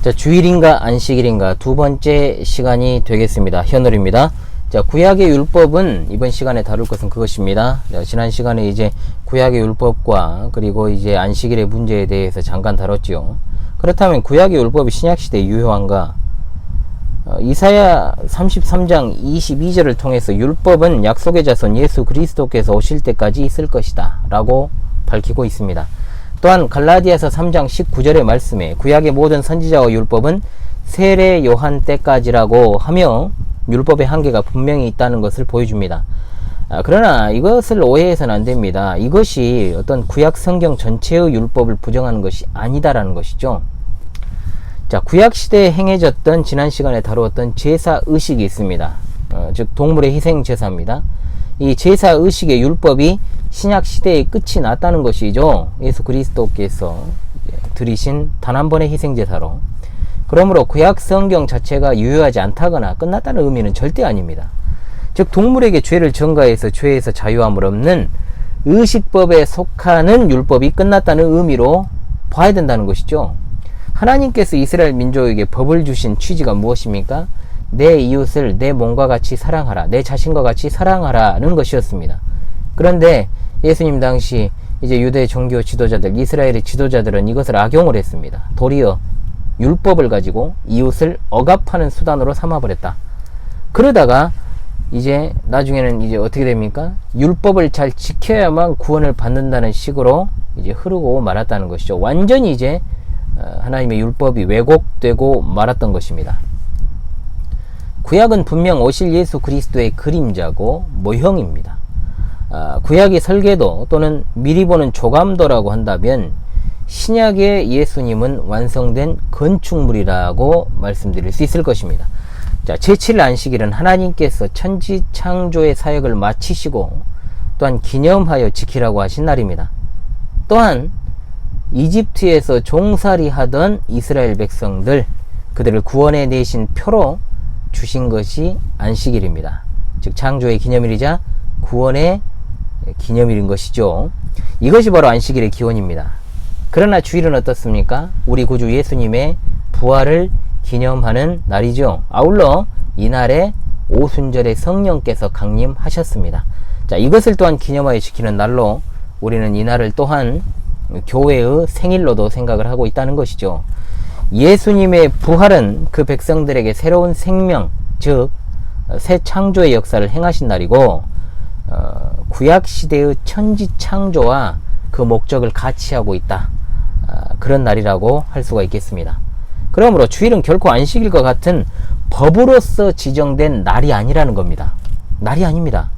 자, 주일인가 안식일인가 두 번째 시간이 되겠습니다. 현월입니다. 자, 구약의 율법은 이번 시간에 다룰 것은 그것입니다. 자, 지난 시간에 이제 구약의 율법과 그리고 이제 안식일의 문제에 대해서 잠깐 다뤘지요. 그렇다면 구약의 율법이 신약시대에 유효한가? 이사야 33장 22절을 통해서 율법은 약속의 자손 예수 그리스도께서 오실 때까지 있을 것이다 라고 밝히고 있습니다. 또한 갈라디아서 3장 19절의 말씀에 구약의 모든 선지자와 율법은 세례 요한 때까지라고 하며 율법의 한계가 분명히 있다는 것을 보여줍니다. 그러나 이것을 오해해서는 안 됩니다. 이것이 어떤 구약 성경 전체의 율법을 부정하는 것이 아니다라는 것이죠. 자, 구약 시대에 행해졌던 지난 시간에 다루었던 제사 의식이 있습니다. 즉 동물의 희생 제사입니다. 이 제사 의식의 율법이 신약 시대에 끝이 났다는 것이죠. 예수 그리스도께서 드리신 단 한 번의 희생 제사로. 그러므로 구약 성경 자체가 유효하지 않다거나 끝났다는 의미는 절대 아닙니다. 즉 동물에게 죄를 전가해서 죄에서 자유함을 얻는 의식법에 속하는 율법이 끝났다는 의미로 봐야 된다는 것이죠. 하나님께서 이스라엘 민족에게 법을 주신 취지가 무엇입니까? 내 이웃을 내 몸과 같이 사랑하라, 내 자신과 같이 사랑하라는 것이었습니다. 그런데 예수님 당시 이제 유대 종교 지도자들, 이스라엘의 지도자들은 이것을 악용을 했습니다. 도리어 율법을 가지고 이웃을 억압하는 수단으로 삼아버렸다. 그러다가 이제 나중에는 이제 어떻게 됩니까? 율법을 잘 지켜야만 구원을 받는다는 식으로 이제 흐르고 말았다는 것이죠. 완전히 이제 하나님의 율법이 왜곡되고 말았던 것입니다. 구약은 분명 오실 예수 그리스도의 그림자고 모형입니다. 구약의 설계도 또는 미리 보는 조감도라고 한다면 신약의 예수님은 완성된 건축물이라고 말씀드릴 수 있을 것입니다. 자, 제7일 안식일은 하나님께서 천지 창조의 사역을 마치시고 또한 기념하여 지키라고 하신 날입니다. 또한 이집트에서 종살이 하던 이스라엘 백성들, 그들을 구원해 내신 표로 주신 것이 안식일입니다. 즉 창조의 기념일이자 구원의 기념일인 것이죠. 이것이 바로 안식일의 기원입니다. 그러나 주일은 어떻습니까? 우리 구주 예수님의 부활을 기념하는 날이죠. 아울러 이날에 오순절에 성령께서 강림하셨습니다. 자, 이것을 또한 기념하여 지키는 날로 우리는 이날을 또한 교회의 생일로도 생각을 하고 있다는 것이죠. 예수님의 부활은 그 백성들에게 새로운 생명, 즉 새 창조의 역사를 행하신 날이고 구약시대의 천지 창조와 그 목적을 같이 하고 있다. 그런 날이라고 할 수가 있겠습니다. 그러므로 주일은 결코 안식일과 같은 법으로서 지정된 날이 아니라는 겁니다. 날이 아닙니다.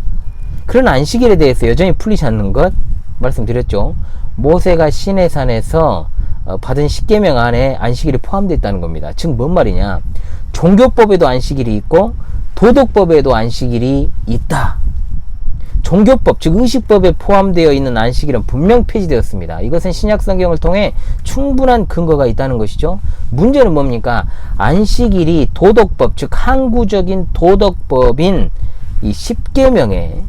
그런 안식일에 대해서 여전히 풀리지 않는 것 말씀드렸죠. 모세가 시내산에서 받은 십계명 안에 안식일이 포함되어 있다는 겁니다. 즉 뭔 말이냐? 종교법에도 안식일이 있고 도덕법에도 안식일이 있다. 종교법, 즉 의식법에 포함되어 있는 안식일은 분명 폐지되었습니다. 이것은 신약 성경을 통해 충분한 근거가 있다는 것이죠. 문제는 뭡니까? 안식일이 도덕법, 즉 항구적인 도덕법인 이 십계명에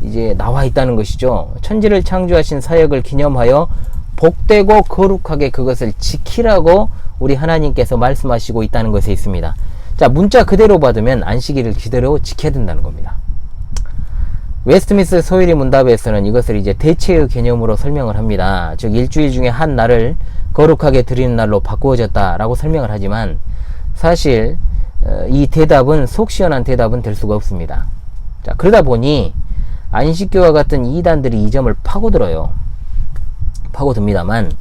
이제 나와 있다는 것이죠. 천지를 창조하신 사역을 기념하여 복되고 거룩하게 그것을 지키라고 우리 하나님께서 말씀하시고 있다는 것에 있습니다. 자, 문자 그대로 받으면 안식일을 그대로 지켜야 된다는 겁니다. 웨스트민스터 소율이 문답에서는 이것을 이제 대체의 개념으로 설명을 합니다. 즉 일주일 중에 한 날을 거룩하게 드리는 날로 바꾸어졌다라고 설명을 하지만 사실 이 대답은 속 시원한 대답은 될 수가 없습니다. 자, 그러다 보니 안식교와 같은 이단들이 이 점을 파고들어요. 파고듭니다만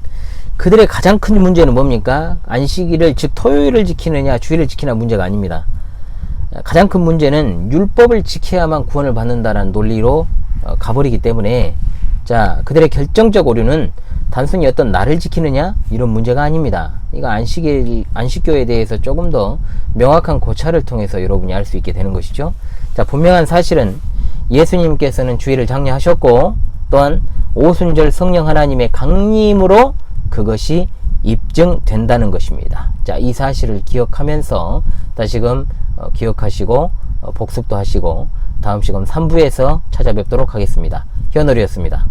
그들의 가장 큰 문제는 뭡니까? 안식일을, 즉 토요일을 지키느냐 주일을 지키느냐 문제가 아닙니다. 가장 큰 문제는 율법을 지켜야만 구원을 받는다라는 논리로 가버리기 때문에, 자, 그들의 결정적 오류는 단순히 어떤 날을 지키느냐 이런 문제가 아닙니다. 이거 안식교에 대해서 조금 더 명확한 고찰을 통해서 여러분이 알 수 있게 되는 것이죠. 자, 분명한 사실은 예수님께서는 주일을 장려하셨고 또한 오순절 성령 하나님의 강림으로 그것이 입증된다는 것입니다. 자, 이 사실을 기억하면서 다시금 기억하시고 복습도 하시고 다음 시간 3부에서 찾아뵙도록 하겠습니다. 현월이었습니다.